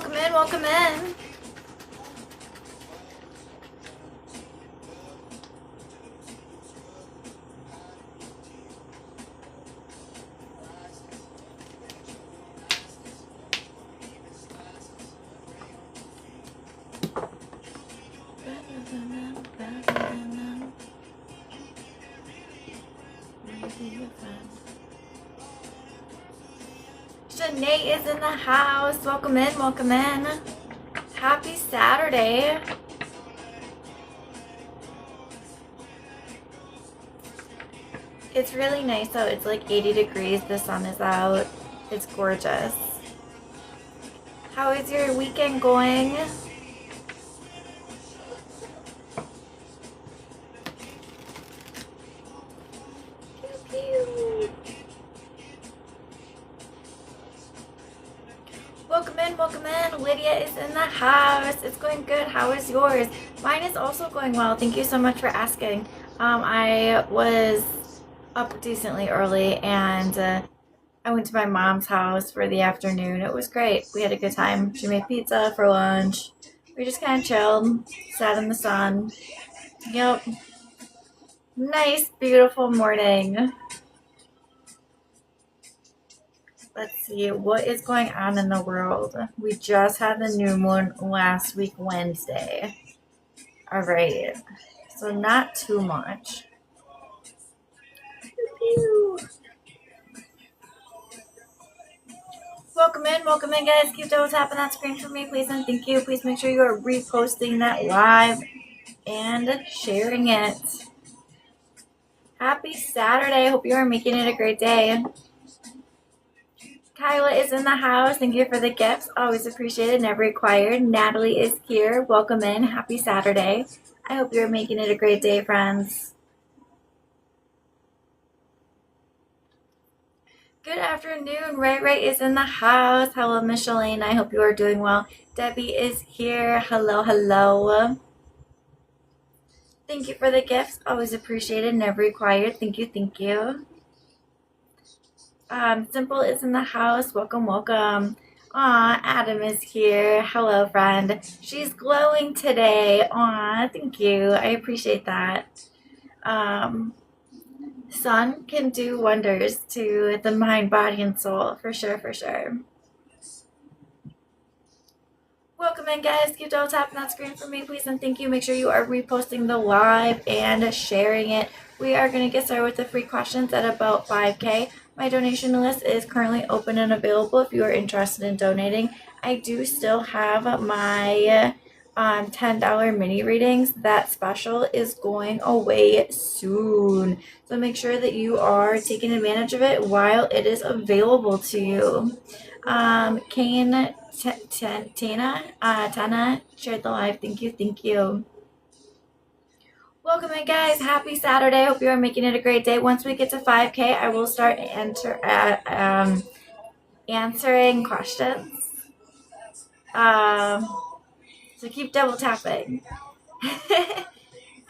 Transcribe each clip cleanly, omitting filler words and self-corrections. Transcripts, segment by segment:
Welcome in, welcome in. Shanae is in the house. Welcome in, welcome in. Happy Saturday. It's really nice out. It's like 80 degrees. The sun is out. It's gorgeous. How is your weekend going? Pew, pew. Welcome in, welcome in. Lydia is in the house. It's going good. How is yours? Mine is also going well. Thank you so much for asking. I was up decently early and I went to my mom's house for the afternoon. It was great. We had a good time. She made pizza for lunch. We just kind of chilled, sat in the sun. Yep. Nice, beautiful morning. Let's see, what is going on in the world? We just had the new moon last week, Wednesday. All right. So not too much. Welcome in, guys. Keep double tapping that screen for me, please, and thank you. Please make sure you are reposting that live and sharing it. Happy Saturday. Hope you are making it a great day. Kyla is in the house. Thank you for the gifts. Always appreciated, never required. Natalie is here. Welcome in. Happy Saturday. I hope you're making it a great day, friends. Good afternoon. Ray is in the house. Hello, Micheline. I hope you are doing well. Debbie is here. Hello, hello. Thank you for the gifts. Always appreciated, never required. Thank you, thank you. Simple is in the house. Welcome, welcome. Aw, Adam is here. Hello, friend. She's glowing today. Aw, thank you. I appreciate that. Sun can do wonders to the mind, body, and soul. For sure, for sure. Welcome in, guys. Keep double tapping that screen for me, please, and thank you. Make sure you are reposting the live and sharing it. We are going to get started with the free questions at about 5K. My donation list is currently open and available if you are interested in donating. I do still have my $10 mini readings. That special is going away soon. So make sure that you are taking advantage of it while it is available to you. Kane Tana shared the live. Thank you, thank you. Welcome in, guys. Happy Saturday. Hope you are making it a great day. Once we get to 5K, I will start answering questions. So keep double tapping.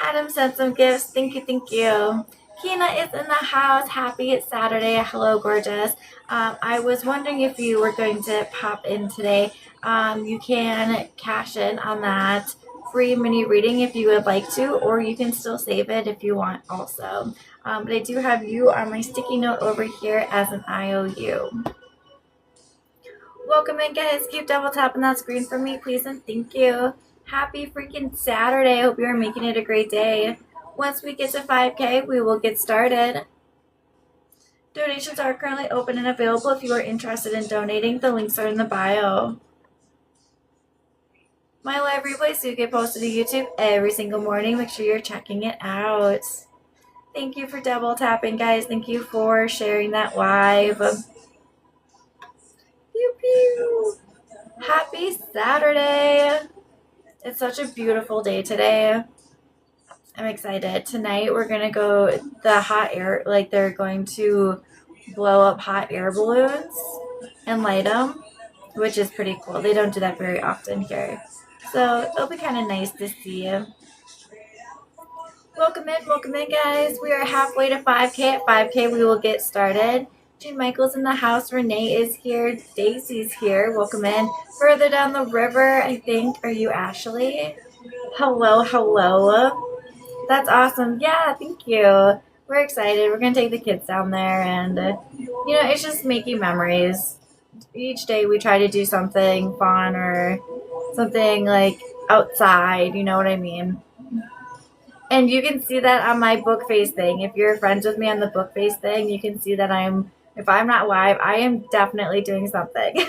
Adam sent some gifts. Thank you, thank you. Kina is in the house. Happy it's Saturday. Hello, gorgeous. I was wondering if you were going to pop in today. You can cash in on that free mini reading if you would like to, or you can still save it if you want also. But I do have you on my sticky note over here as an IOU. Welcome in, guys. Keep double tapping that screen for me, please, and thank you. Happy freaking Saturday. I hope you are making it a great day. Once we get to 5K, we will get started. Donations are currently open and available if you are interested in donating. The links are in the bio. My live replays do get posted to YouTube every single morning. Make sure you're checking it out. Thank you for double tapping, guys. Thank you for sharing that live. Pew, pew. Happy Saturday. It's such a beautiful day today. I'm excited. Tonight we're going to go the hot air, like they're going to blow up hot air balloons and light them, which is pretty cool. They don't do that very often here. So it'll be kind of nice to see you. Welcome in, guys. We are halfway to 5K. At 5K, we will get started. Jean Michael's in the house. Renee is here. Daisy's here. Welcome in. Further down the river, I think. Are you Ashley? Hello, hello. That's awesome. Yeah, thank you. We're excited. We're going to take the kids down there, and, it's just making memories. Each day we try to do something fun or something like outside, you know what I mean? And you can see that on my book face thing. If you're friends with me on the book face thing, you can see that if I'm not live, I am definitely doing something.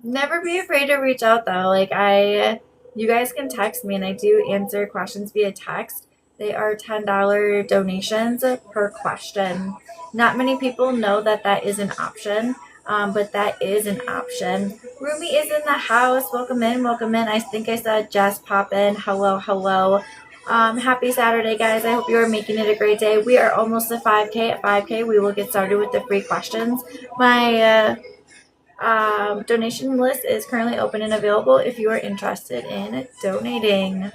Never be afraid to reach out though. You guys can text me and I do answer questions via text. They are $10 donations per question. Not many people know that that is an option, but that is an option. Rumi is in the house. Welcome in, welcome in. I think I saw Jess pop in. Hello, hello. Happy Saturday, guys. I hope you are making it a great day. We are almost at 5K. At 5K, we will get started with the free questions. My donation list is currently open and available if you are interested in donating.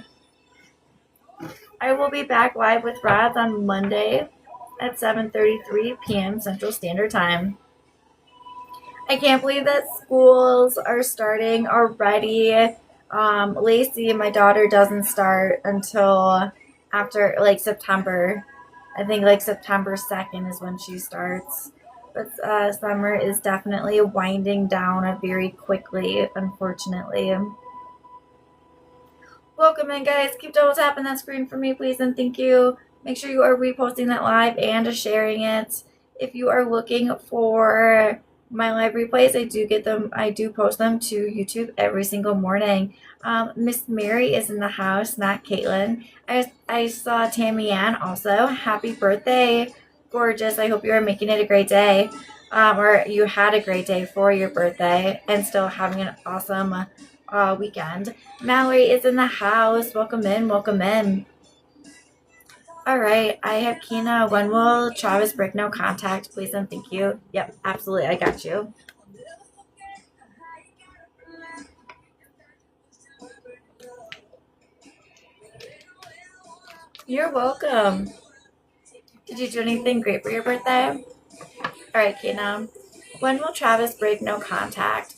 I will be back live with Rods on Monday at 7:33 p.m. Central Standard Time. I can't believe that schools are starting already. Lacey, my daughter, doesn't start until after September. I think September 2nd is when she starts. But summer is definitely winding down very quickly, unfortunately. Welcome in, guys. Keep double tapping that screen for me, please, and thank you. Make sure you are reposting that live and sharing it. If you are looking for my live replays, I do post them to YouTube every single morning. Miss Mary is in the house, not Caitlin. I saw Tammy Ann also. Happy birthday, gorgeous. I hope you are making it a great day, or you had a great day for your birthday and still having an awesome weekend. Mallory is in the house. Welcome in, welcome in. All right, I have Kina. When will Travis break no contact, please and thank you? Yep, absolutely, I got you. You're welcome. Did you do anything great for your birthday? All right, Kina. When will Travis break no contact?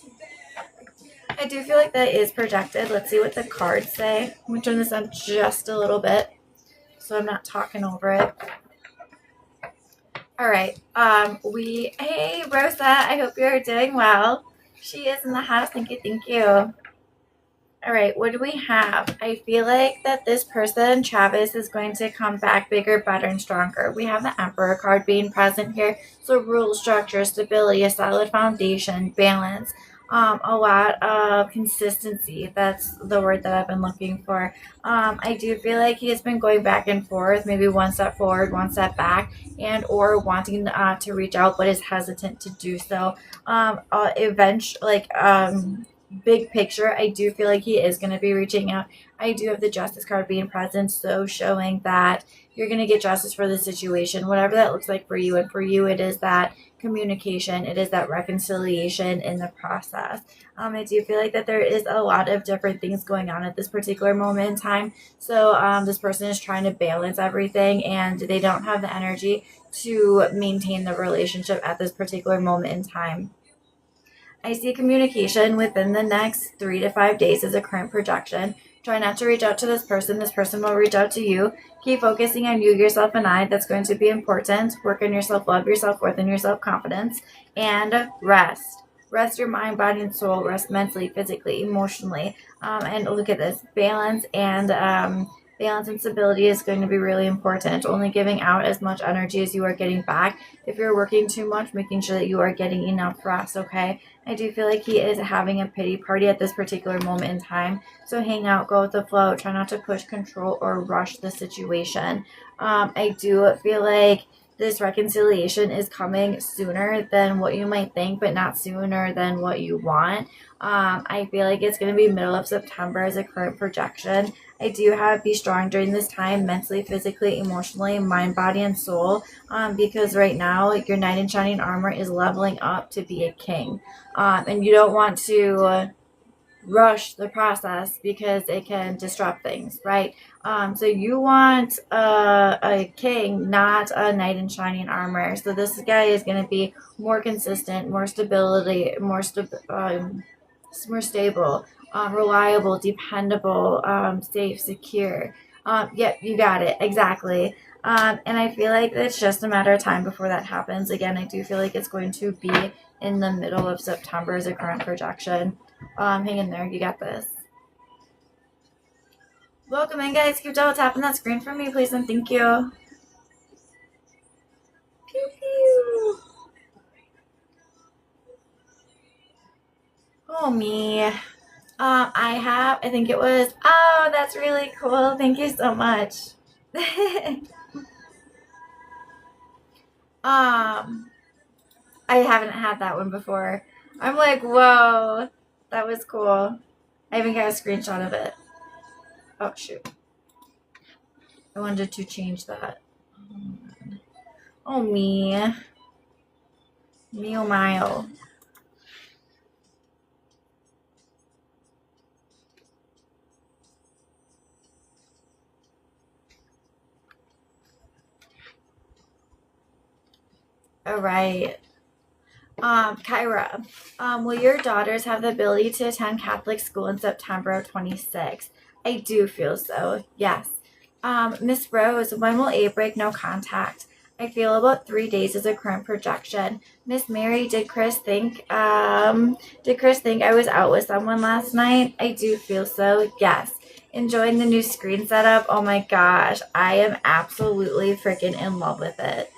I do feel like that is projected. Let's see what the cards say. I'm going to turn this on just a little bit so I'm not talking over it. All right. Hey, Rosa, I hope you're doing well. She is in the house. Thank you, thank you. All right, what do we have? I feel like that this person, Travis, is going to come back bigger, better, and stronger. We have the Emperor card being present here. So rule, structure, stability, a solid foundation, balance, a lot of consistency. That's the word that I've been looking for. I do feel like he has been going back and forth, maybe one step forward, one step back, and or wanting to reach out, but is hesitant to do so. Big picture, I do feel like he is going to be reaching out. I do have the Justice card being present, so showing that you're going to get justice for the situation, whatever that looks like for you. And for you, it is that communication, it is that reconciliation in the process. I do feel like that there is a lot of different things going on at this particular moment in time. So this person is trying to balance everything, and they don't have the energy to maintain the relationship at this particular moment in time. I see communication within the next 3 to 5 days as a current projection. Try not to reach out to this person. This person will reach out to you. Keep focusing on you, yourself, and I. That's going to be important. Work on your self-love, your self-worth, and your self-confidence. And rest. Rest your mind, body, and soul. Rest mentally, physically, emotionally. And look at this. Balance and stability is going to be really important. Only giving out as much energy as you are getting back. If you're working too much, making sure that you are getting enough rest, okay? I do feel like he is having a pity party at this particular moment in time. So hang out, go with the flow. Try not to push, control, or rush the situation. I do feel like this reconciliation is coming sooner than what you might think, but not sooner than what you want. I feel like it's going to be middle of September as a current projection. I do have be strong during this time, mentally, physically, emotionally, mind, body, and soul, because right now your knight in shining armor is leveling up to be a king, and you don't want to rush the process because it can disrupt things, right? So you want a king, not a knight in shining armor. So this guy is going to be more consistent, more stability, more stable, reliable, dependable, safe, secure. Yep, you got it exactly. And I feel like it's just a matter of time before that happens. Again, I do feel like it's going to be in the middle of September as a current projection. Hang in there, you got this. Welcome in, guys. Keep double tapping that screen for me, please, and thank you. Pew pew. Oh me. I think it was. Oh, that's really cool. Thank you so much. I haven't had that one before. I'm like, whoa, that was cool. I even got a screenshot of it. Oh, shoot. I wanted to change that. Oh, me. Me, oh, my, oh. All right. Kyra, will your daughters have the ability to attend Catholic school in September of 26? I do feel so, yes. Miss Rose, when will A break no contact? I feel about 3 days is a current projection. Miss Mary, did Chris think I was out with someone last night? I do feel so, yes. Enjoying the new screen setup? Oh my gosh, I am absolutely freaking in love with it.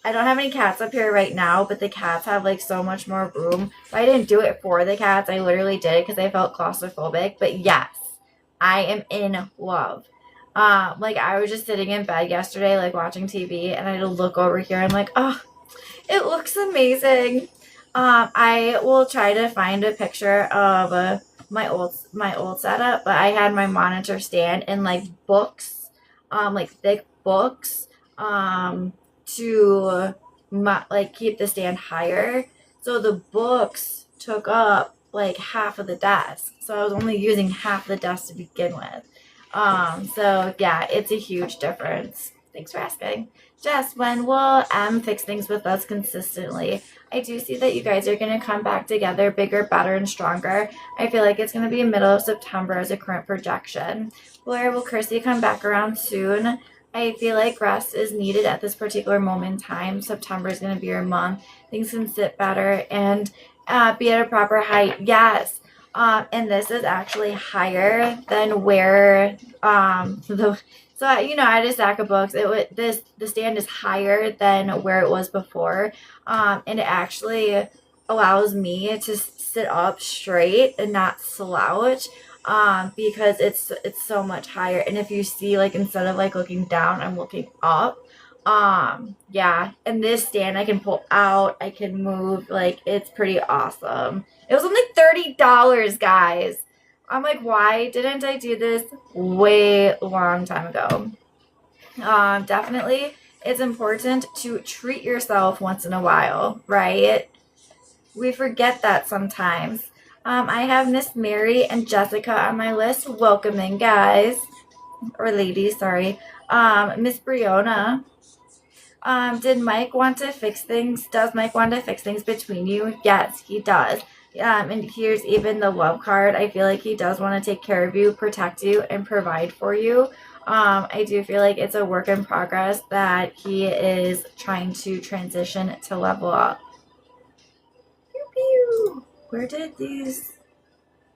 I don't have any cats up here right now, but the cats have like so much more room. But I didn't do it for the cats. I literally did it because I felt claustrophobic. But yes, I am in love. Like I was just sitting in bed yesterday, like watching TV, and I had to look over here. I'm like, oh, it looks amazing. I will try to find a picture of my old setup, but I had my monitor stand in like books, like thick books, to like keep the stand higher. So the books took up like half of the desk. So I was only using half the desk to begin with. So yeah, it's a huge difference. Thanks for asking. Jess, when will M fix things with us consistently? I do see that you guys are going to come back together bigger, better, and stronger. I feel like it's going to be middle of September as a current projection. Blair, will Kirsty come back around soon? I feel like rest is needed at this particular moment in time. September is going to be your month. Things can sit better and be at a proper height. Yes. And this is actually higher than where so you know, I had a stack of books. The stand is higher than where it was before, and it actually allows me to sit up straight and not slouch, because it's so much higher. And if you see, like instead of like looking down, I'm looking up. Yeah, and this stand I can pull out, I can move, like it's pretty awesome. It was only $30, guys. I'm like, why didn't I do this way long time ago? Definitely, it's important to treat yourself once in a while, right? We forget that sometimes. I have Miss Mary and Jessica on my list. Welcome in, guys. Or ladies, sorry. Miss Briona. Did Mike want to fix things? Does Mike want to fix things between you? Yes, he does. And here's even the love card. I feel like he does want to take care of you, protect you, and provide for you. I do feel like it's a work in progress that he is trying to transition to level up. Pew pew. Where did these?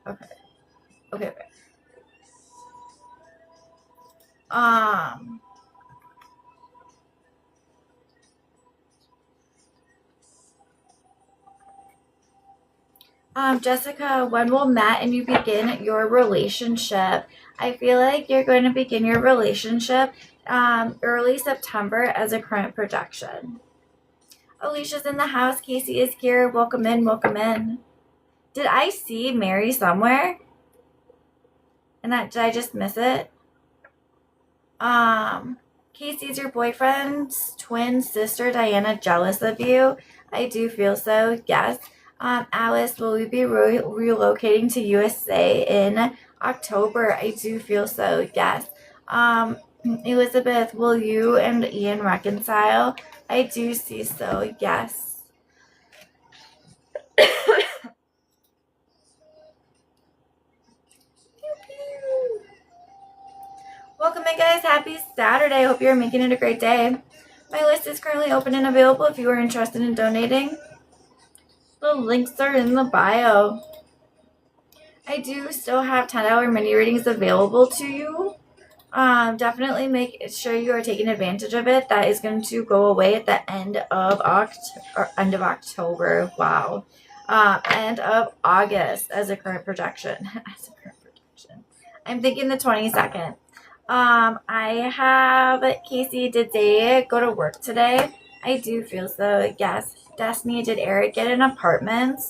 Okay. Okay. Jessica, when will Matt and you begin your relationship? I feel like you're going to begin your relationship early September as a current projection. Alicia's in the house. Casey is here. Welcome in. Welcome in. Did I see Mary somewhere? And did I just miss it? Casey's your boyfriend's twin sister, Diana, jealous of you? I do feel so, yes. Alice, will we be relocating to USA in October? I do feel so, yes. Elizabeth, will you and Ian reconcile? I do see so, yes. Welcome in, guys. Happy Saturday. Hope you're making it a great day. My list is currently open and available if you are interested in donating. The links are in the bio. I do still have $10 mini readings available to you. Definitely make sure you are taking advantage of it. That is going to go away at the end of October. Wow. End of August as a current projection. I'm thinking the 22nd. I have Casey. Did they go to work today? I do feel so. Yes. Destiny, did Eric get an apartment?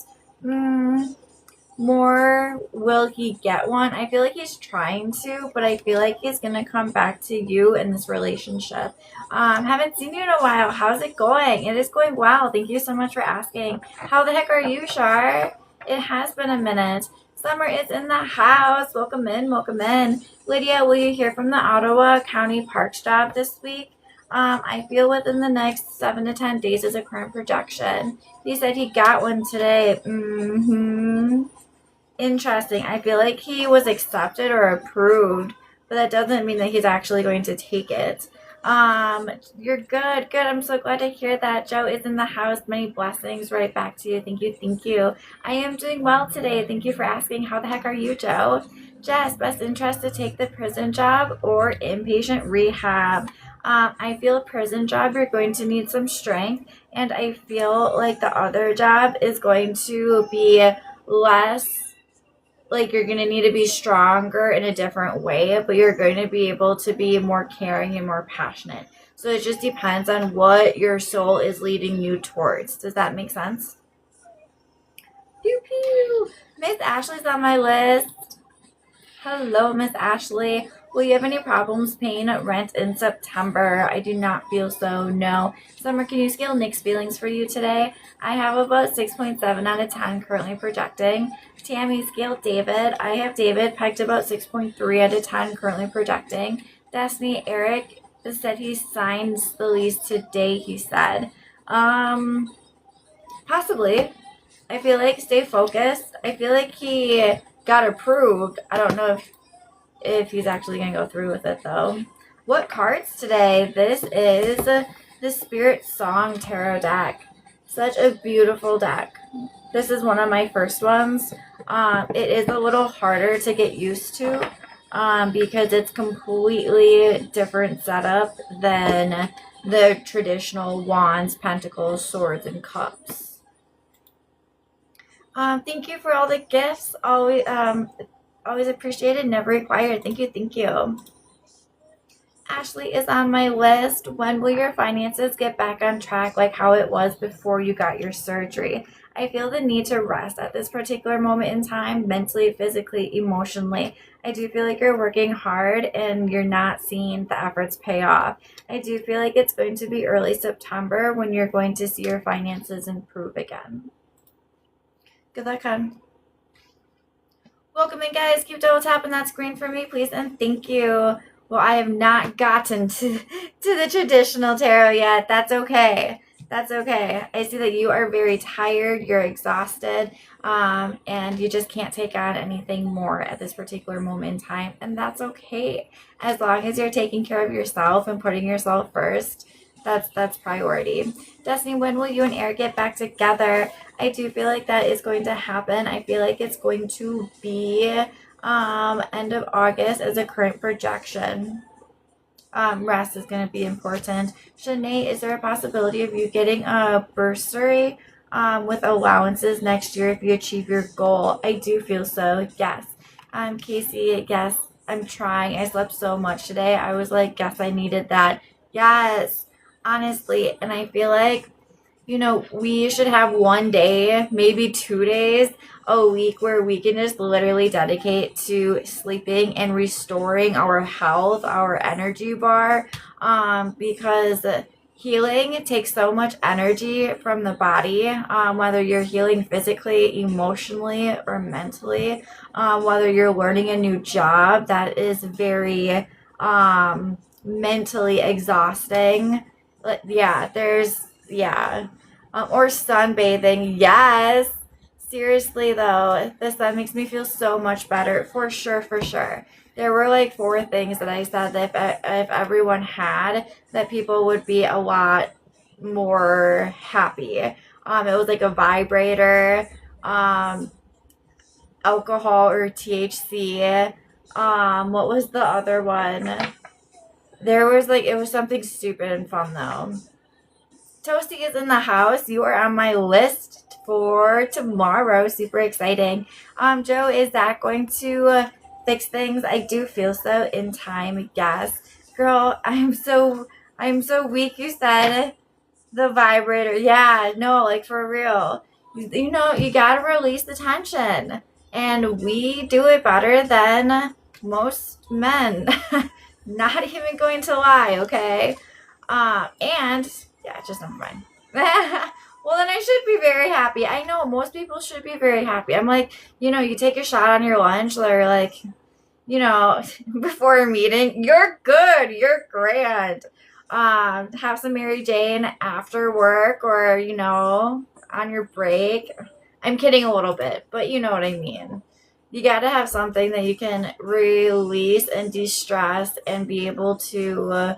More, will he get one? I feel like he's trying to, but I feel like he's gonna come back to you in this relationship. Haven't seen you in a while. How's it going? It is going well. Thank you so much for asking. How the heck are you, Shar? It has been a minute. Summer is in the house. Welcome in, welcome in. Lydia, will you hear from the Ottawa County Parks job this week? I feel within the next 7 to 10 days is a current projection. He said he got one today. Interesting. I feel like he was accepted or approved, but that doesn't mean that he's actually going to take it. You're good. Good. I'm so glad to hear that. Joe is in the house. Many blessings right back to you. Thank you. Thank you. I am doing well today. Thank you for asking. How the heck are you, Joe? Jess, best interest to take the prison job or inpatient rehab? I feel a prison job, you're going to need some strength, and I feel like the other job is going to be less, like you're going to need to be stronger in a different way, but you're going to be able to be more caring and more passionate. So it just depends on what your soul is leading you towards. Does that make sense? Pew pew. Miss Ashley's on my list. Hello, Miss Ashley. Will you have any problems paying rent in September? I do not feel so, no. Summer, can you scale Nick's feelings for you today? I have about 6.7 out of 10 currently projecting. Tammy, scale David. I have David pegged about 6.3 out of 10 currently projecting. Destiny, Eric said he signs the lease today, he said. Possibly. I feel like stay focused. I feel like he got approved. I don't know if he's actually going to go through with it, though. What cards today? This is the Spirit Song Tarot deck. Such a beautiful deck. This is one of my first ones. It is a little harder to get used to because it's completely different setup than the traditional wands, pentacles, swords, and cups. Thank you for all the gifts. Always appreciated, never required. Thank you, thank you. Ashley is on my list. When will your finances get back on track like how it was before you got your surgery? I feel the need to rest at this particular moment in time, mentally, physically, emotionally. I do feel like you're working hard and you're not seeing the efforts pay off. I do feel like it's going to be early September when you're going to see your finances improve again. Good luck, hon. Welcome in, guys. Keep double tapping that screen for me, please, and thank you. Well, I have not gotten to the traditional tarot yet. That's okay. That's okay. I see that you are very tired. You're exhausted, and you just can't take on anything more at this particular moment in time, and that's okay. As long as you're taking care of yourself and putting yourself first, that's priority. Destiny, when will you and Eric get back together? I do feel like that is going to happen. I feel like it's going to be end of August as a current projection. Rest is going to be important. Shanae, is there a possibility of you getting a bursary with allowances next year if you achieve your goal? I do feel so, yes. Casey, yes, I'm trying. I slept so much today. I was like, yes, I needed that. Yes, honestly. And I feel like, we should have one day, maybe 2 days a week where we can just literally dedicate to sleeping and restoring our health, our energy bar, because healing takes so much energy from the body, whether you're healing physically, emotionally, or mentally, whether you're learning a new job that is very mentally exhausting. Yeah, or sunbathing. Yes. Seriously though, the sun makes me feel so much better. For sure, for sure. There were like 4 things that I said that if everyone had, that people would be a lot more happy. It was like a vibrator, um, alcohol or THC. What was the other one? There was like, it was something stupid and fun though. Toasty is in the house. You are on my list for tomorrow. Super exciting. Joe, is that going to fix things? I do feel so in time. Yes. Girl, I'm so weak. You said the vibrator. Yeah, no, like for real. You gotta release the tension. And we do it better than most men. Not even going to lie, okay? And yeah, just never mind. Well, then I should be very happy. I know most people should be very happy. I'm like, you take a shot on your lunch, or like, before a meeting, you're good, you're grand. Have some Mary Jane after work, or on your break. I'm kidding a little bit, but you know what I mean. You got to have something that you can release and de-stress and be able to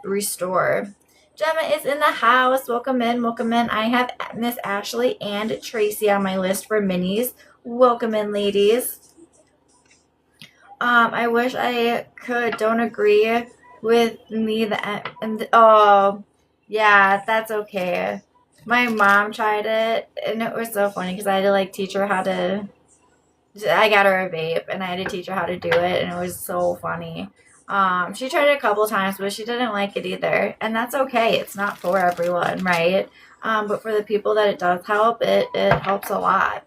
restore. Gemma is in the house. Welcome in, welcome in. I have Miss Ashley and Tracy on my list for minis. Welcome in, ladies. I wish I could. Don't agree with me that. Oh, yeah, that's okay. My mom tried it, and it was so funny because I had to teach her how to. I got her a vape, and I had to teach her how to do it, and it was so funny. She tried it a couple times, but she didn't like it either, and that's okay. It's not for everyone, right? But for the people that it does help, it helps a lot.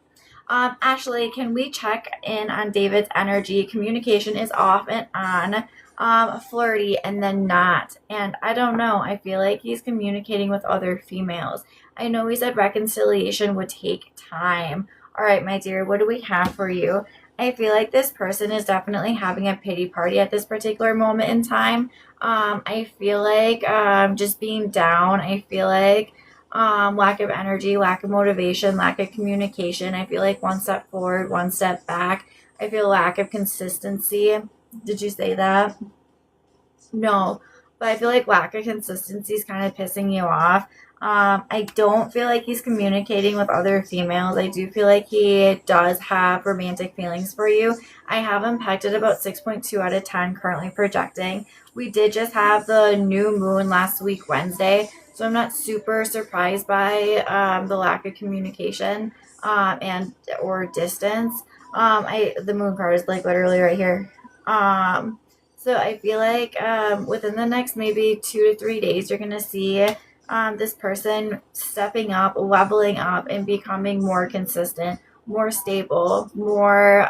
Ashley, can we check in on David's energy? Communication is off and on, flirty and then not. And I don't know. I feel like he's communicating with other females. I know he said reconciliation would take time. All right, my dear, what do we have for you? I feel like this person is definitely having a pity party at this particular moment in time. I feel like just being down. I feel like lack of energy, lack of motivation, lack of communication. I feel like one step forward, one step back. I feel lack of consistency. Did you say that? No, but I feel like lack of consistency is kind of pissing you off. I don't feel like he's communicating with other females. I do feel like he does have romantic feelings for you. I have him pegged at about 6.2 out of 10, currently projecting. We did just have the new moon last week, Wednesday, so I'm not super surprised by the lack of communication and or distance. The moon card is like literally right here. So I feel like within the next maybe 2 to 3 days, you're gonna see this person stepping up, leveling up, and becoming more consistent, more stable, more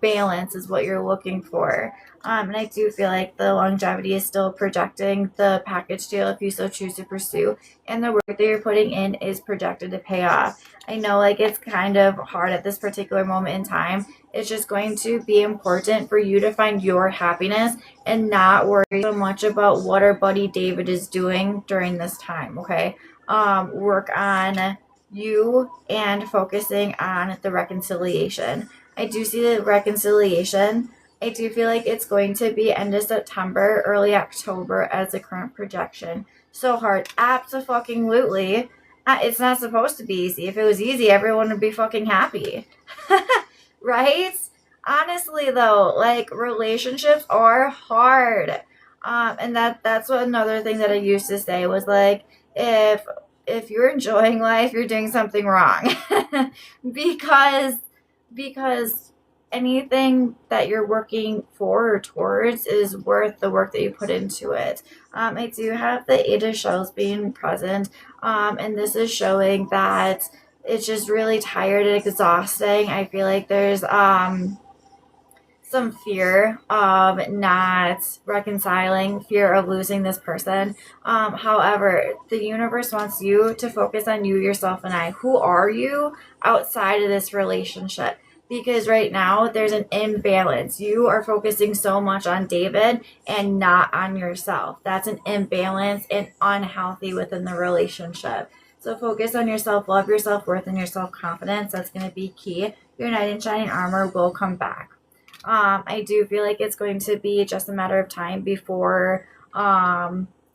balance is what you're looking for. And I do feel like the longevity is still projecting the package deal if you so choose to pursue. And the work that you're putting in is projected to pay off. I know it's kind of hard at this particular moment in time. It's just going to be important for you to find your happiness and not worry so much about what our buddy David is doing during this time, okay? Work on you and focusing on the reconciliation. I do see the reconciliation. I do feel like it's going to be end of September, early October as the current projection. So hard. Absolutely. It's not supposed to be easy. If it was easy, everyone would be fucking happy. Right? Honestly, though, relationships are hard. And that's what another thing that I used to say was if you're enjoying life, you're doing something wrong. because anything that you're working for or towards is worth the work that you put into it. I do have the Eight of Shells being present, and this is showing that it's just really tired and exhausting. I feel like there's some fear of not reconciling, fear of losing this person. However, the universe wants you to focus on you, yourself, and I. Who are you outside of this relationship? Because right now there's an imbalance. You are focusing so much on David and not on yourself. That's an imbalance and unhealthy within the relationship. So focus on yourself, love your self-worth, and your self-confidence. That's going to be key. Your knight in shining armor will come back. I do feel like it's going to be just a matter of time before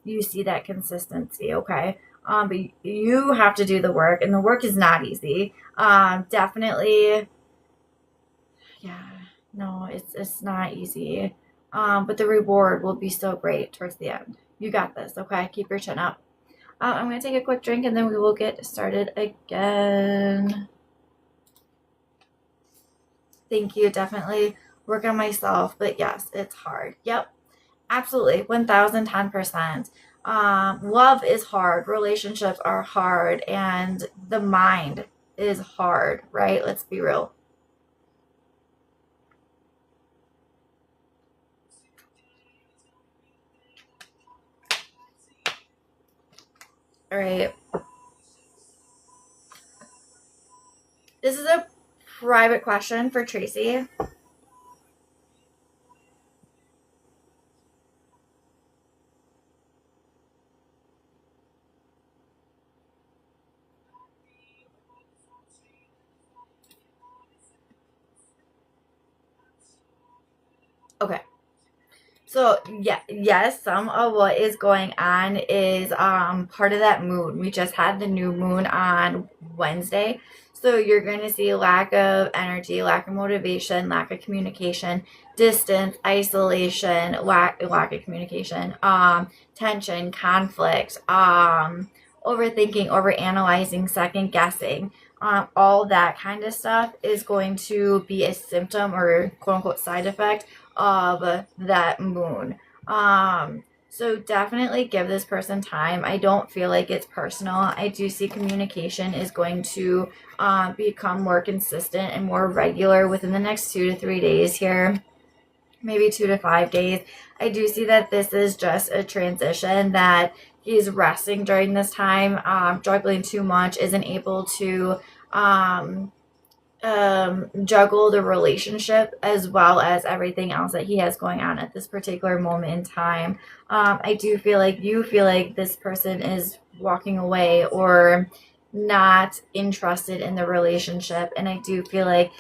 you see that consistency, okay? But you have to do the work, and the work is not easy. Definitely, yeah, no, it's not easy. But the reward will be so great towards the end. You got this, okay? Keep your chin up. I'm going to take a quick drink, and then we will get started again. Thank you. Definitely work on myself. But yes, it's hard. Yep. Absolutely. 1010%. Love is hard. Relationships are hard. And the mind is hard, right? Let's be real. All right. This is a private question for Tracy. Okay. So yeah, yes, some of what is going on is part of that moon. We just had the new moon on Wednesday. So you're going to see lack of energy, lack of motivation, lack of communication, distance, isolation, lack of communication, tension, conflict, overthinking, overanalyzing, second guessing. All that kind of stuff is going to be a symptom or quote unquote side effect of that moon. So definitely give this person time. I don't feel like it's personal. I do see communication is going to become more consistent and more regular within the next 2 to 3 days here, maybe 2 to 5 days. I do see that this is just a transition, that he's resting during this time, juggling too much, isn't able to juggle the relationship as well as everything else that he has going on at this particular moment in time. I do feel like you feel like this person is walking away or not interested in the relationship, and I do feel like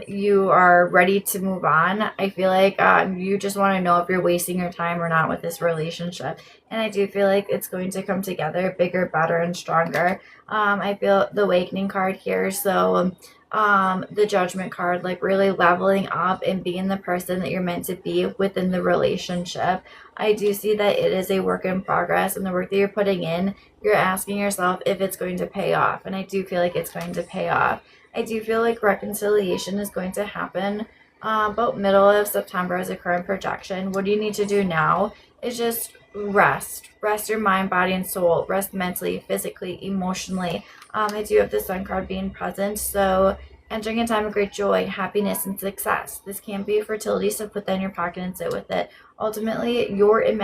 you are ready to move on. I feel like you just want to know if you're wasting your time or not with this relationship, and I do feel like it's going to come together bigger, better, and stronger. I feel the awakening card here, so the judgment card, like really leveling up and being the person that you're meant to be within the relationship. I do see that it is a work in progress, and the work that you're putting in, you're asking yourself if it's going to pay off, and I do feel like it's going to pay off. I do feel like reconciliation is going to happen about middle of September as a current projection. What you need to do now is just rest your mind, body, and soul. Rest mentally, physically, emotionally. I do have the sun card being present, so entering a time of great joy, happiness, and success. This can be fertility, so put that in your pocket and sit with it. Ultimately, your your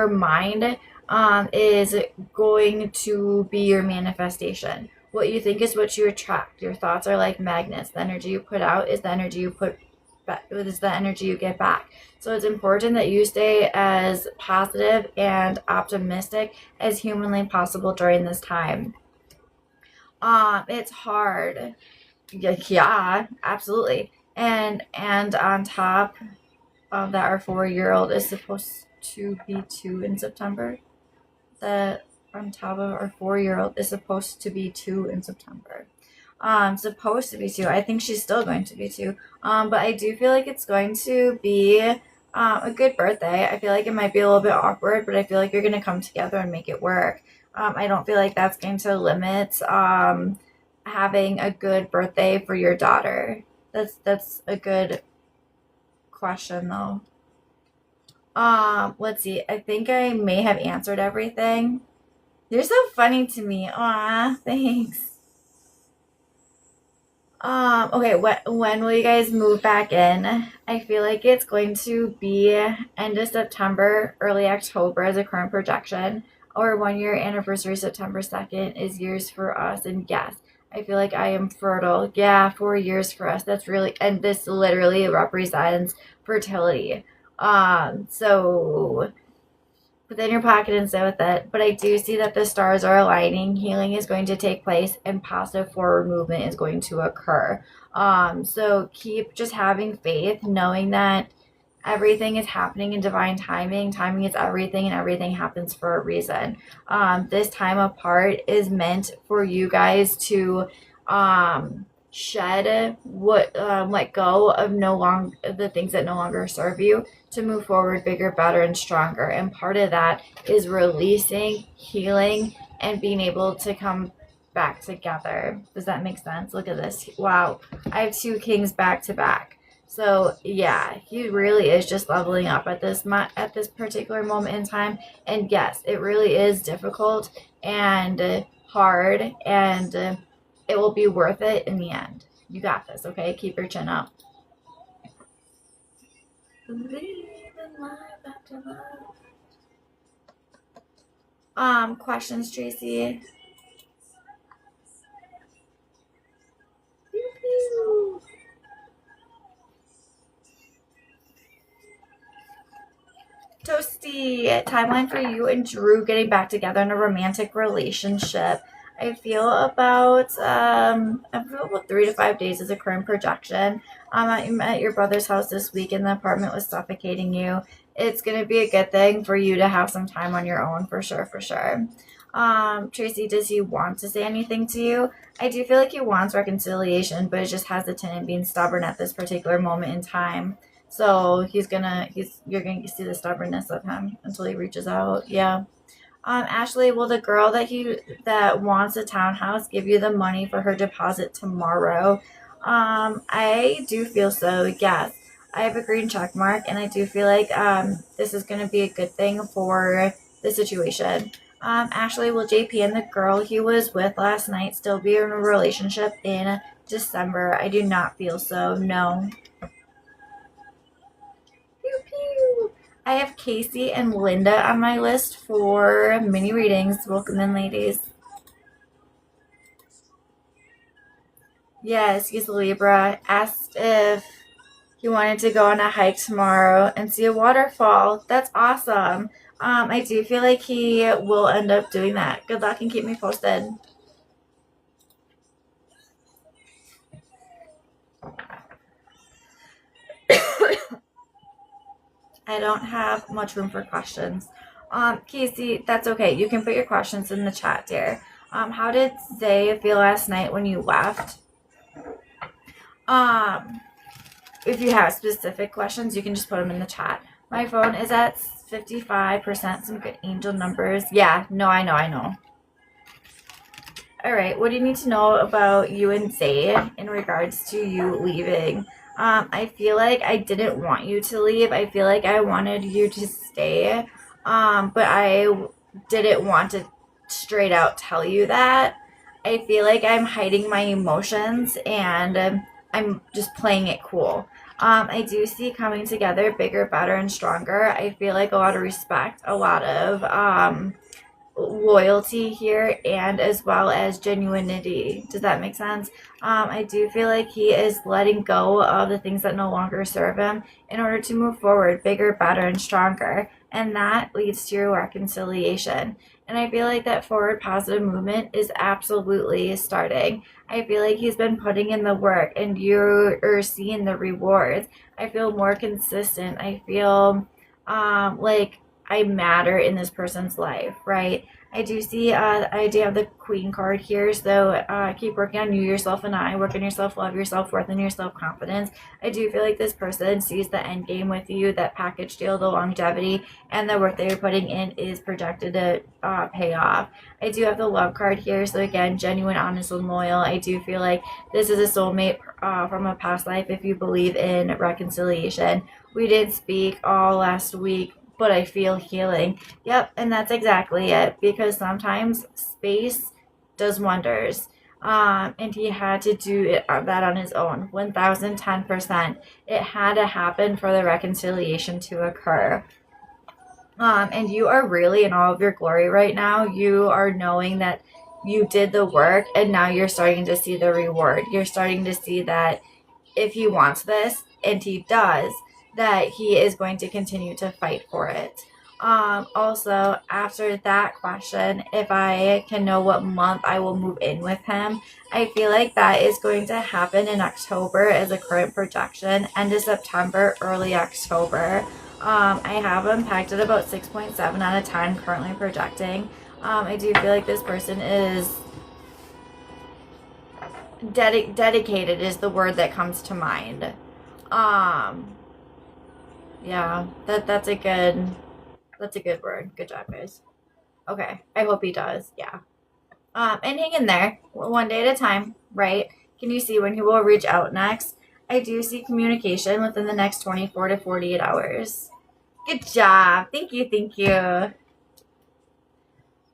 mind is going to be your manifestation. What you think is what you attract. Your thoughts are like magnets. The energy you put out is the energy you put back, is the energy you get back. So it's important that you stay as positive and optimistic as humanly possible during this time. It's hard. Yeah, absolutely. And on top of that, our 4-year-old is supposed to be 2 in September. That on top of our 4-year-old is supposed to be 2 in September. Supposed to be 2. I think she's still going to be 2. But I do feel like it's going to be a good birthday. I feel like it might be a little bit awkward, but I feel like you're going to come together and make it work. I don't feel like that's going to limit having a good birthday for your daughter. That's a good question though. Let's see. I think I may have answered everything. You're so funny to me. Aw, thanks. Okay, when will you guys move back in? I feel like it's going to be end of September, early October as a current projection. Our 1 year anniversary, September 2nd, is years for us. And yes, I feel like I am fertile. Yeah, 4 years for us. That's really, and this literally represents fertility. So put that in your pocket and sit with it. But I do see that the stars are aligning. Healing is going to take place, and positive forward movement is going to occur. So keep just having faith, knowing that everything is happening in divine timing. Timing is everything, and everything happens for a reason. This time apart is meant for you guys to shed what let go of no long the things that no longer serve you, to move forward bigger, better, and stronger. And part of that is releasing, healing, and being able to come back together. Does that make sense? Look at this. Wow. I have two kings back to back. So yeah, he really is just leveling up at this particular moment in time. And yes, it really is difficult and hard, and it will be worth it in the end. You got this, okay? Keep your chin up. Believe in life after love. Questions, Tracy? Pew, pew. Toasty, timeline for you and Drew getting back together in a romantic relationship. I feel about 3 to 5 days is a current projection. I'm at your brother's house this week, and the apartment was suffocating you. It's gonna be a good thing for you to have some time on your own, for sure, for sure. Tracy, does he want to say anything to you? I do feel like he wants reconciliation, but is just hesitant and being stubborn at this particular moment in time. So you're gonna see the stubbornness of him until he reaches out. Yeah. Ashley, will the girl that wants a townhouse give you the money for her deposit tomorrow? I do feel so. Yes, I have a green check mark, and I do feel like this is gonna be a good thing for the situation. Ashley, will JP and the girl he was with last night still be in a relationship in December? I do not feel so. No. Pew pew. I have Casey and Linda on my list for mini readings. Welcome in, ladies. Yes, he's a Libra. Asked if he wanted to go on a hike tomorrow and see a waterfall. That's awesome. I do feel like he will end up doing that. Good luck and keep me posted. I don't have much room for questions. Casey, that's okay. You can put your questions in the chat, dear. How did Zay feel last night when you left? Um, if you have specific questions, you can just put them in the chat. My phone is at 55%. Some good angel numbers. Yeah, no, I know. All right, what do you need to know about you and Zay in regards to you leaving? I feel like I didn't want you to leave. I feel like I wanted you to stay. But I didn't want to straight out tell you that. I feel like I'm hiding my emotions, and I'm just playing it cool. I do see coming together bigger, better, and stronger. I feel like a lot of respect, a lot of loyalty here, and as well as genuinity. Does that make sense? I do feel like he is letting go of the things that no longer serve him in order to move forward bigger, better, and stronger. And that leads to your reconciliation. And I feel like that forward positive movement is absolutely starting. I feel like he's been putting in the work, and you're seeing the rewards. I feel more consistent. I feel like I matter in this person's life, right? I do have the Queen card here, so keep working on you, yourself, and I. Work on your self love, your self worth, and your self confidence. I do feel like this person sees the end game with you, that package deal, the longevity, and the work that you're putting in is projected to pay off. I do have the love card here, so again, genuine, honest, and loyal. I do feel like this is a soulmate from a past life if you believe in reconciliation. We did speak all last week, but I feel healing. Yep, and that's exactly it, because sometimes space does wonders. And he had to do that on his own, 1010%. It had to happen for the reconciliation to occur. And you are really in all of your glory right now. You are knowing that you did the work, and now you're starting to see the reward. You're starting to see that if he wants this, and he does, that he is going to continue to fight for it. Also, after that question, if I can know what month I will move in with him, I feel like that is going to happen in October as a current projection, end of September, early October. I have him pegged at about 6.7 out of 10, currently projecting. I do feel like this person is dedicated is the word that comes to mind. Yeah, that's a good word. Good job, guys. Okay, I hope he does. Yeah. And hang in there, one day at a time, right? Can you see when he will reach out next? I do see communication within the next 24 to 48 hours. Good job. Thank you. Thank you.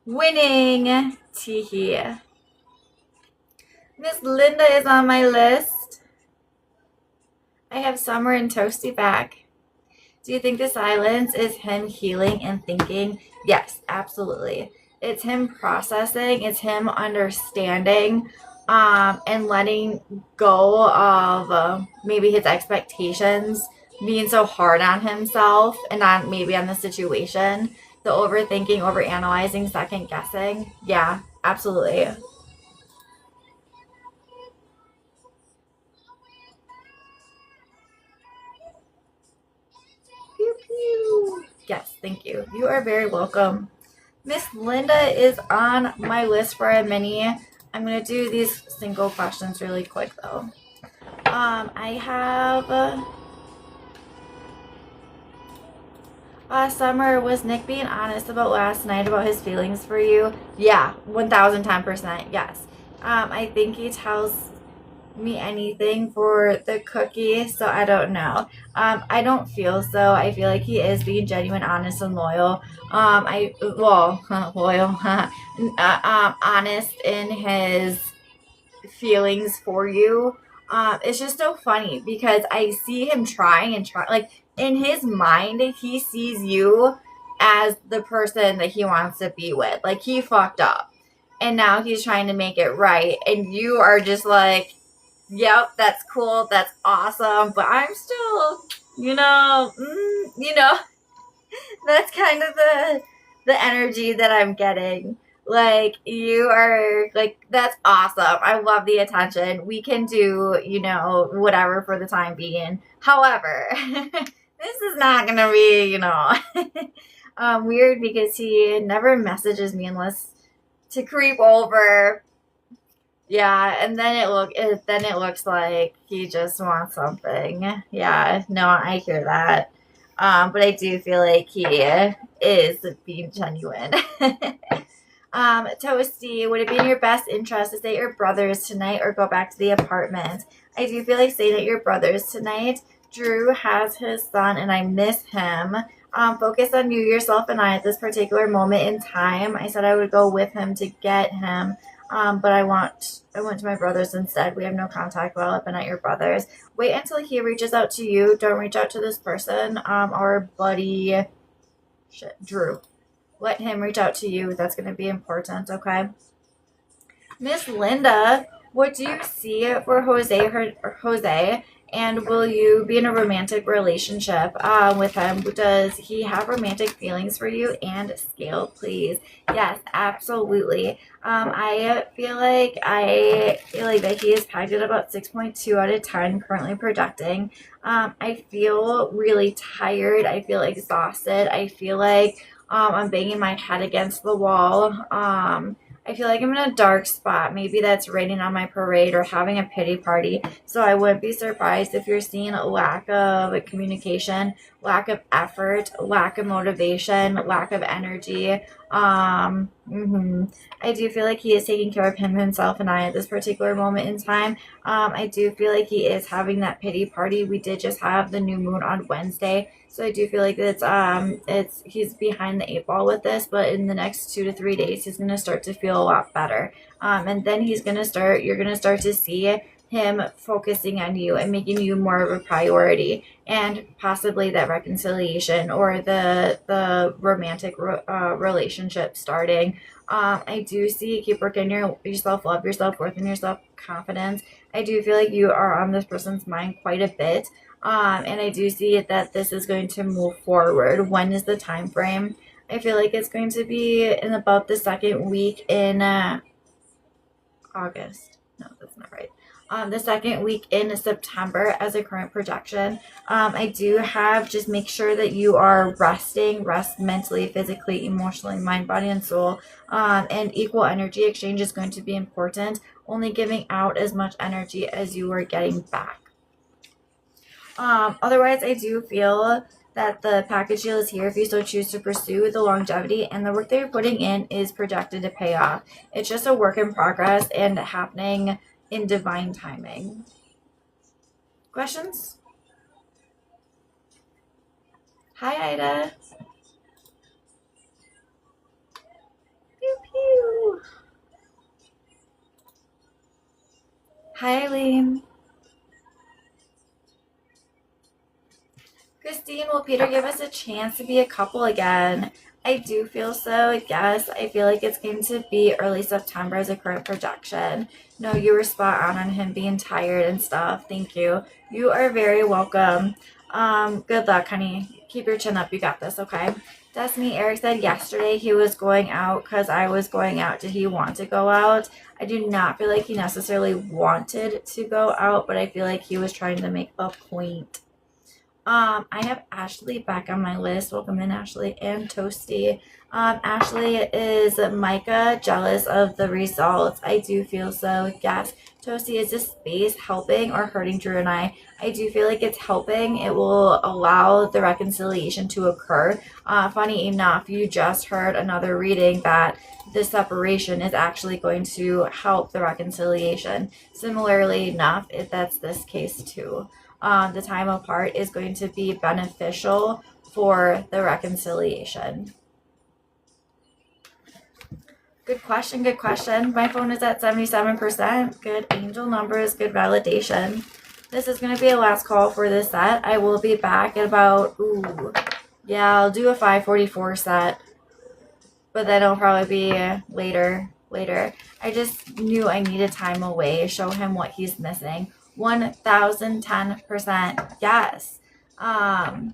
Winning. Teehee. Miss Linda is on my list. I have Summer and Toasty back. Do you think the silence is him healing and thinking? Yes, absolutely. It's him processing. It's him understanding and letting go of maybe his expectations, being so hard on himself and on maybe on the situation. The overthinking, overanalyzing, second guessing. Yeah, absolutely. Pew, pew. Yes, thank you. You are very welcome. Miss Linda is on my list for a mini. I'm going to do these single questions really quick though. I have Summer, was Nick being honest about last night about his feelings for you? Yeah, 1010%. Yes. I think he tells me anything for the cookie, so I don't know. I don't feel so. I feel like he is being genuine, honest, and loyal. Loyal, honest in his feelings for you. It's just so funny because I see him trying and try. Like in his mind, he sees you as the person that he wants to be with. Like he fucked up, and now he's trying to make it right, and you are just like, yep, that's cool, that's awesome, but I'm still, that's kind of the energy that I'm getting. Like you are like, that's awesome. I love the attention. We can do, whatever for the time being. However, this is not gonna be, weird because he never messages me unless to creep over. Yeah, and then it looks like he just wants something. Yeah, no, I hear that. But I do feel like he is being genuine. Toasty, would it be in your best interest to stay at your brother's tonight or go back to the apartment? I do feel like staying at your brother's tonight. Drew has his son and I miss him. Focus on you, yourself, and I at this particular moment in time. I said I would go with him to get him. But I went to my brother's instead. We have no contact while I've been at your brother's. Wait until he reaches out to you. Don't reach out to this person. Our buddy, Drew. Let him reach out to you. That's going to be important, okay? Miss Linda, what do you see for Jose? And will you be in a romantic relationship with him? Does he have romantic feelings for you? And scale, please. Yes, absolutely. I feel like that he is pegged at about 6.2 out of 10, currently projecting. I feel really tired. I feel exhausted. I feel like I'm banging my head against the wall. I feel like I'm in a dark spot. Maybe that's raining on my parade or having a pity party. So I wouldn't be surprised if you're seeing a lack of communication lack of effort, lack of motivation, lack of energy. I do feel like he is taking care of himself and I at this particular moment in time. I do feel like he is having that pity party. We did just have the new moon on Wednesday, so I do feel like it's he's behind the eight ball with this. But in the next 2 to 3 days, he's gonna start to feel a lot better. And then you're gonna start to see him focusing on you and making you more of a priority, and possibly that reconciliation or the romantic relationship starting. I do see keep working your self love, your self worth, and your self confidence. I do feel like you are on this person's mind quite a bit, and I do see that this is going to move forward. When is the time frame? I feel like it's going to be in about the second week in August. No, that's not right. The second week in September as a current projection. I do have just make sure that you are rest mentally, physically, emotionally, mind, body, and soul. And equal energy exchange is going to be important. Only giving out as much energy as you are getting back. Otherwise, I do feel that the package deal is here if you so choose to pursue the longevity, and the work that you're putting in is projected to pay off. It's just a work in progress and happening in divine timing. Questions? Hi, Ida. Pew pew. Hi, Eileen. Christine, will Peter give us a chance to be a couple again? I do feel so. Yes, I feel like it's going to be early September as a current projection. No, you were spot on him being tired and stuff. Thank you. You are very welcome. Good luck, honey. Keep your chin up. You got this, okay? Destiny, Eric said yesterday he was going out because I was going out. Did he want to go out? I do not feel like he necessarily wanted to go out, but I feel like he was trying to make a point. I have Ashley back on my list. Welcome in, Ashley and Toasty. Ashley, is Micah jealous of the results? I do feel so. Yes. Toasty, is this space helping or hurting Drew and I? I do feel like it's helping. It will allow the reconciliation to occur. Funny enough, you just heard another reading that the separation is actually going to help the reconciliation. Similarly enough, if that's this case too. The time apart is going to be beneficial for the reconciliation. Good question, good question. My phone is at 77%. Good angel numbers, good validation. This is going to be a last call for this set. I will be back at about, I'll do a 5:44 set. But then it'll probably be later. I just knew I needed time away, show him what he's missing. 1010%, yes. And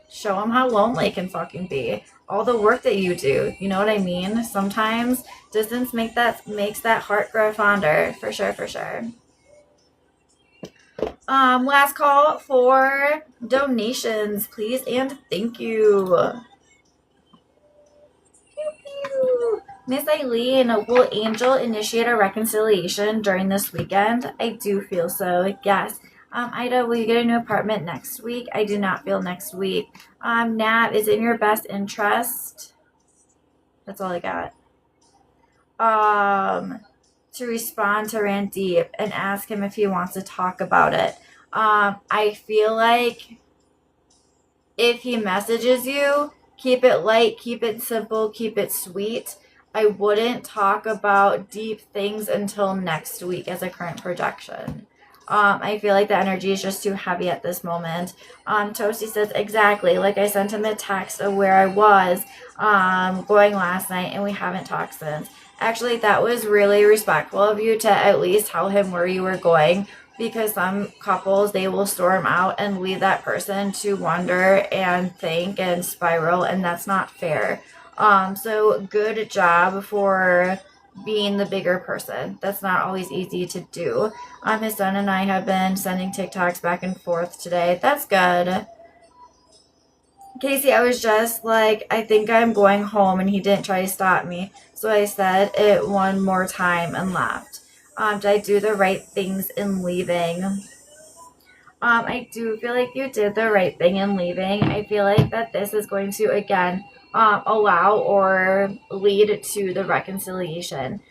show him how lonely it can fucking be. All the work that you do, you know what I mean? Sometimes distance makes that heart grow fonder, for sure. Last call for donations, please and thank you. Miss Eileen, will Angel initiate a reconciliation during this weekend? I do feel so, yes. Ida, will you get a new apartment next week? I do not feel next week. Nat, is it in your best interest? That's all I got. To respond to Randeep and ask him if he wants to talk about it. I feel like if he messages you, keep it light, keep it simple, keep it sweet. I wouldn't talk about deep things until next week as a current projection. I feel like the energy is just too heavy at this moment. Toasty says, exactly. Like I sent him a text of where I was going last night, and we haven't talked since. Actually, that was really respectful of you to at least tell him where you were going, because some couples, they will storm out and leave that person to wonder and think and spiral, and that's not fair. So good job for being the bigger person. That's not always easy to do. His son and I have been sending TikToks back and forth today. That's good. Casey, I was just like, I think I'm going home, and he didn't try to stop me. So I said it one more time and left. Did I do the right things in leaving? I do feel like you did the right thing in leaving. I feel like that this is going to, again, allow or lead to the reconciliation.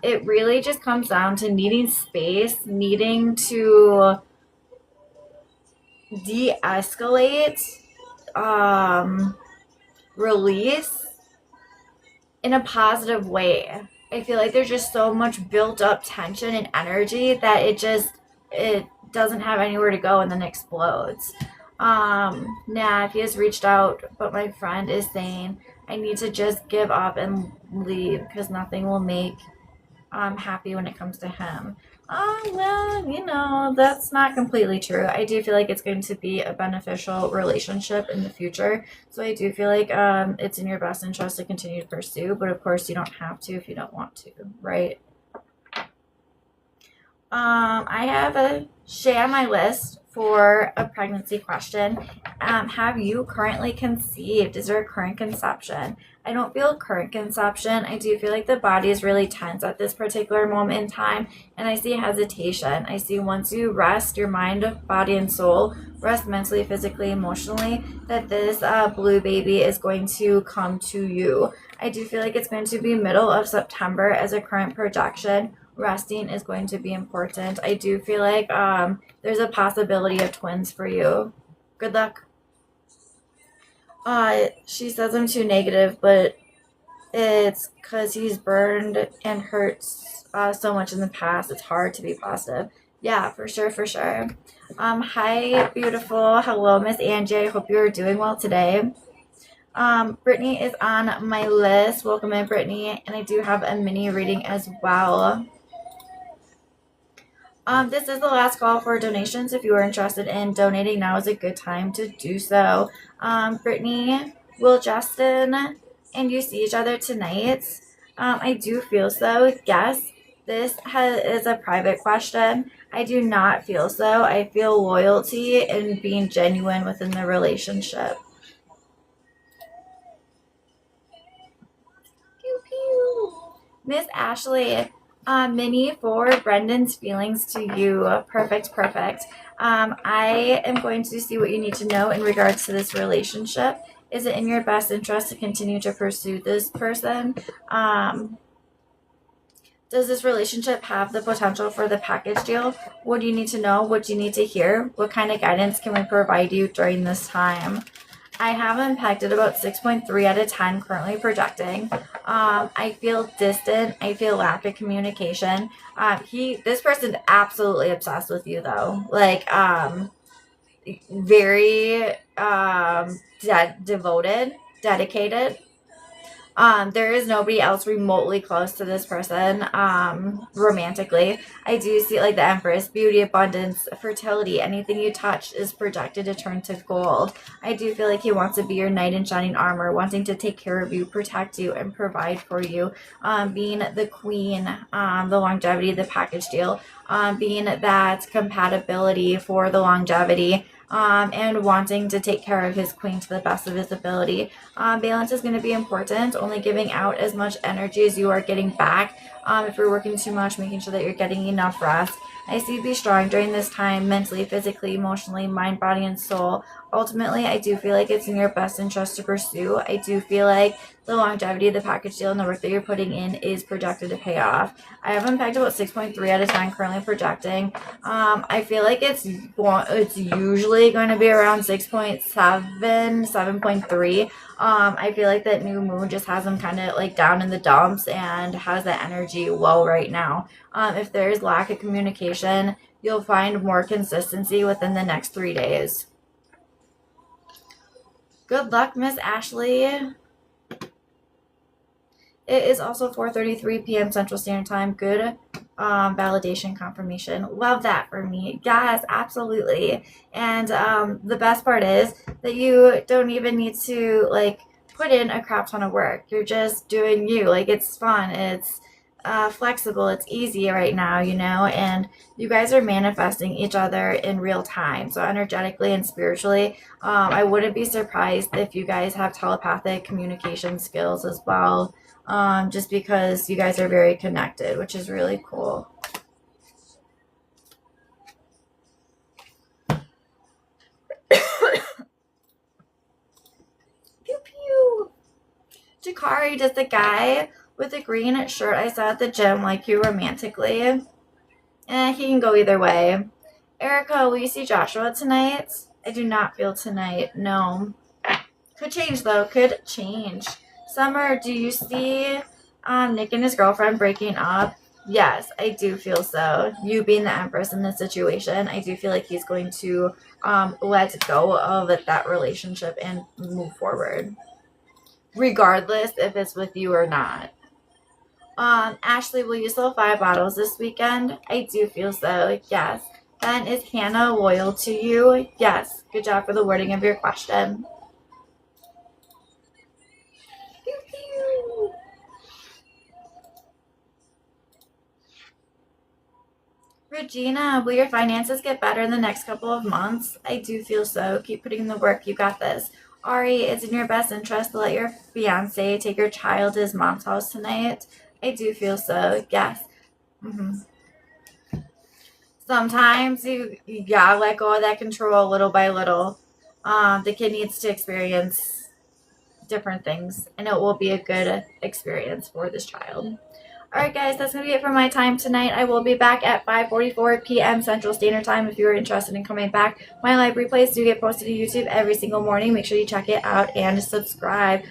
It really just comes down to needing space, needing to de-escalate, release in a positive way. I feel like there's just so much built up tension and energy that it doesn't have anywhere to go and then explodes. Nah, he has reached out, but my friend is saying I need to just give up and leave because nothing will make happy when it comes to him. Well, that's not completely true. I do feel like it's going to be a beneficial relationship in the future. So I do feel like it's in your best interest to continue to pursue, but of course you don't have to if you don't want to, right? I have a Shay on my list for a pregnancy question. Have you currently conceived? Is there a current conception? I don't feel current conception. I do feel like the body is really tense at this particular moment in time, and I see hesitation. I see once you rest your mind, body, and soul, rest mentally, physically, emotionally, that this blue baby is going to come to you. I do feel like it's going to be middle of September as a current projection. Resting is going to be important. I do feel like there's a possibility of twins for you. Good luck. She says I'm too negative, but it's because he's burned and hurt so much in the past. It's hard to be positive. Yeah, for sure, for sure. Hi, beautiful. Hello, Miss Angie. I hope you're doing well today. Brittany is on my list. Welcome in, Brittany. And I do have a mini reading as well. This is the last call for donations. If you are interested in donating, now is a good time to do so. Brittany, will Justin and you see each other tonight? I do feel so. Yes, this is a private question. I do not feel so. I feel loyalty and being genuine within the relationship. Pew, pew. Miss Ashley, mini for Brendan's feelings to you. Perfect, perfect. I am going to see what you need to know in regards to this relationship. Is it in your best interest to continue to pursue this person? Does this relationship have the potential for the package deal? What do you need to know? What do you need to hear? What kind of guidance can we provide you during this time? I have him pegged at about 6.3 out of 10, currently projecting. I feel distant. I feel lack of communication. This person's absolutely obsessed with you, though. Like, very devoted, dedicated. There is nobody else remotely close to this person, romantically. I do see like the Empress, beauty, abundance, fertility. Anything you touch is projected to turn to gold. I do feel like he wants to be your knight in shining armor, wanting to take care of you, protect you, and provide for you. Being the queen, the longevity, the package deal, being that compatibility for the longevity. And wanting to take care of his queen to the best of his ability. Balance is going to be important, only giving out as much energy as you are getting back. If you're working too much, making sure that you're getting enough rest. I see you be strong during this time, mentally, physically, emotionally, mind, body, and soul. Ultimately, I do feel like it's in your best interest to pursue. I do feel like the longevity of the package deal and the work that you're putting in is projected to pay off. I have pegged about 6.3 out of 10, currently projecting. I feel like it's usually going to be around 6.7, 7.3. I feel like that new moon just has them kind of like down in the dumps and has that energy low right now. If there's lack of communication, you'll find more consistency within the next 3 days. Good luck, Miss Ashley. It is also 4:33 p.m. Central Standard Time. Good validation confirmation. Love that for me. Yes, absolutely. And the best part is that you don't even need to like put in a crap ton of work. You're just doing you. Like, it's fun. It's flexible. It's easy right now, and you guys are manifesting each other in real time. So energetically and spiritually, I wouldn't be surprised if you guys have telepathic communication skills as well. Just because you guys are very connected, which is really cool. Jakari, does the guy with the green shirt I saw at the gym like you romantically? He can go either way. Erica, will you see Joshua tonight? I do not feel tonight. No. Could change though. Could change. Summer, do you see Nick and his girlfriend breaking up? Yes, I do feel so. You being the Empress in this situation, I do feel like he's going to let go of that relationship and move forward, regardless if it's with you or not. Ashley, will you sell 5 bottles this weekend? I do feel so. Yes. Then is Hannah loyal to you? Yes. Good job for the wording of your question. Pew, pew. Regina, will your finances get better in the next couple of months? I do feel so. Keep putting in the work. You got this. Ari, it's in your best interest to let your fiance take your child to his mom's house tonight. I do feel so. Yes. Sometimes you gotta let go of that control little by little. The kid needs to experience different things, and it will be a good experience for this child. Alright guys, that's going to be it for my time tonight. I will be back at 5:44 p.m. Central Standard Time if you are interested in coming back. My live replays do get posted to YouTube every single morning. Make sure you check it out and subscribe.